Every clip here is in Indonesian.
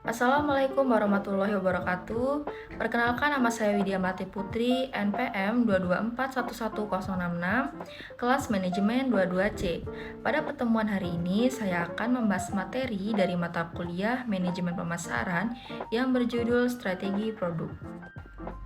Assalamualaikum warahmatullahi wabarakatuh. Perkenalkan, nama saya Widya Melati Putri, NPM 224111066, kelas manajemen 22C. Pada pertemuan hari ini, saya akan membahas materi dari mata kuliah manajemen pemasaran yang berjudul strategi produk.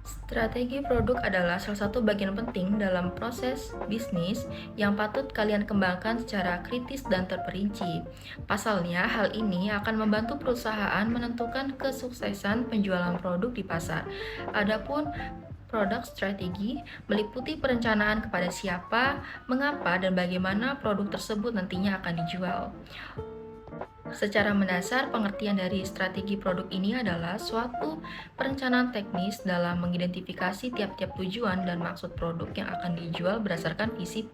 Strategi produk adalah salah satu bagian penting dalam proses bisnis yang patut kalian kembangkan secara kritis dan terperinci. Pasalnya, hal ini akan membantu perusahaan menentukan kesuksesan penjualan produk di pasar. Adapun produk strategi meliputi perencanaan kepada siapa, mengapa, dan bagaimana produk tersebut nantinya akan dijual. Secara mendasar, pengertian dari strategi produk ini adalah suatu perencanaan teknis dalam mengidentifikasi tiap-tiap tujuan dan maksud produk yang akan dijual berdasarkan visi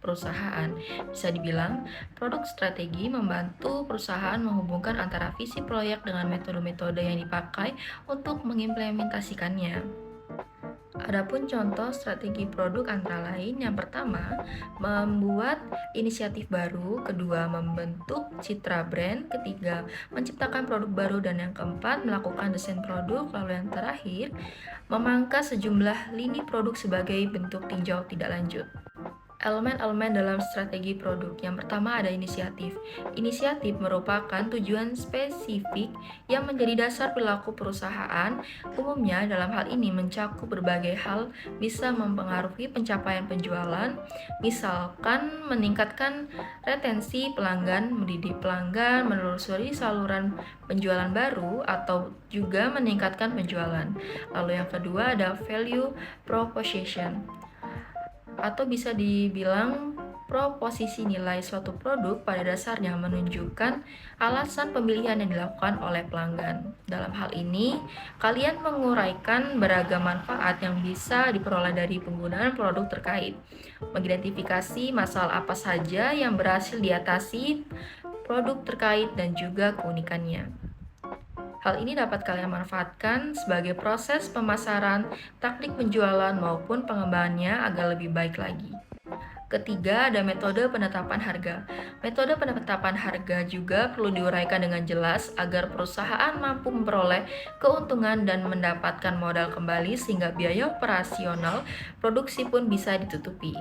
perusahaan. Bisa dibilang, produk strategi membantu perusahaan menghubungkan antara visi proyek dengan metode-metode yang dipakai untuk mengimplementasikannya. Adapun contoh strategi produk antara lain, yang pertama, membuat inisiatif baru, kedua, membentuk citra brand, ketiga, menciptakan produk baru, dan yang keempat, melakukan desain produk, lalu yang terakhir, memangkas sejumlah lini produk sebagai bentuk tinjau tidak lanjut. Elemen-elemen dalam strategi produk. Yang pertama ada inisiatif. Inisiatif merupakan tujuan spesifik yang menjadi dasar perilaku perusahaan. Umumnya dalam hal ini mencakup berbagai hal, bisa mempengaruhi pencapaian penjualan, misalkan meningkatkan retensi pelanggan, mendidik pelanggan, menelusuri saluran penjualan baru, atau juga meningkatkan penjualan. Lalu yang kedua ada value proposition, atau bisa dibilang proposisi nilai suatu produk pada dasarnya menunjukkan alasan pemilihan yang dilakukan oleh pelanggan. Dalam hal ini, kalian menguraikan beragam manfaat yang bisa diperoleh dari penggunaan produk terkait, mengidentifikasi masalah apa saja yang berhasil diatasi produk terkait dan juga keunikannya. Hal ini dapat kalian manfaatkan sebagai proses pemasaran, taktik penjualan, maupun pengembangannya agar lebih baik lagi. Ketiga, ada metode penetapan harga. Metode penetapan harga juga perlu diuraikan dengan jelas agar perusahaan mampu memperoleh keuntungan dan mendapatkan modal kembali sehingga biaya operasional produksi pun bisa ditutupi.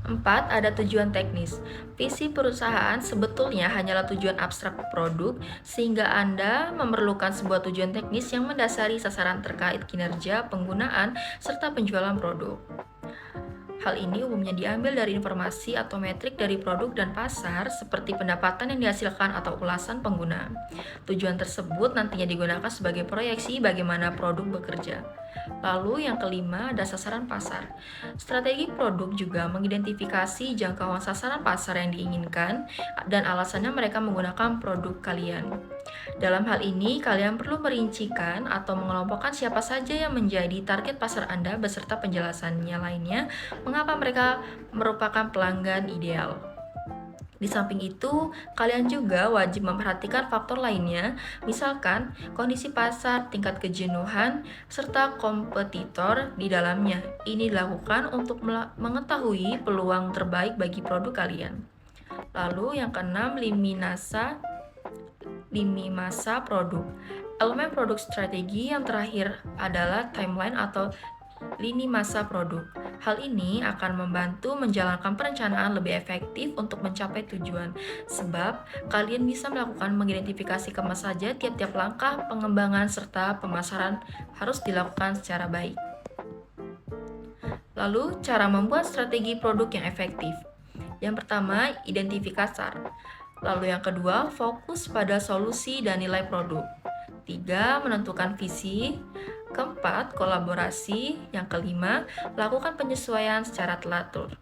4. Ada tujuan teknis. Visi perusahaan sebetulnya hanyalah tujuan abstrak produk, sehingga Anda memerlukan sebuah tujuan teknis yang mendasari sasaran terkait kinerja, penggunaan, serta penjualan produk. Hal ini umumnya diambil dari informasi atau metrik dari produk dan pasar, seperti pendapatan yang dihasilkan atau ulasan pengguna. Tujuan tersebut nantinya digunakan sebagai proyeksi bagaimana produk bekerja. Lalu yang kelima ada sasaran pasar. Strategi produk juga mengidentifikasi jangkauan sasaran pasar yang diinginkan dan alasannya mereka menggunakan produk kalian. Dalam hal ini, kalian perlu merincikan atau mengelompokkan siapa saja yang menjadi target pasar Anda beserta penjelasannya lainnya, mengapa mereka merupakan pelanggan ideal. Di samping itu, kalian juga wajib memperhatikan faktor lainnya, misalkan kondisi pasar, tingkat kejenuhan, serta kompetitor di dalamnya. Ini dilakukan untuk mengetahui peluang terbaik bagi produk kalian. Lalu yang keenam, lini masa produk. Elemen produk strategi yang terakhir adalah timeline atau lini masa produk. Hal ini akan membantu menjalankan perencanaan lebih efektif untuk mencapai tujuan, sebab kalian bisa melakukan mengidentifikasi kemana saja tiap-tiap langkah pengembangan serta pemasaran harus dilakukan secara baik. Lalu, cara membuat strategi produk yang efektif. Yang pertama, identifikasi pasar. Lalu yang kedua, fokus pada solusi dan nilai produk. 3. Menentukan visi. Keempat, kolaborasi. Yang kelima, lakukan penyesuaian secara teratur.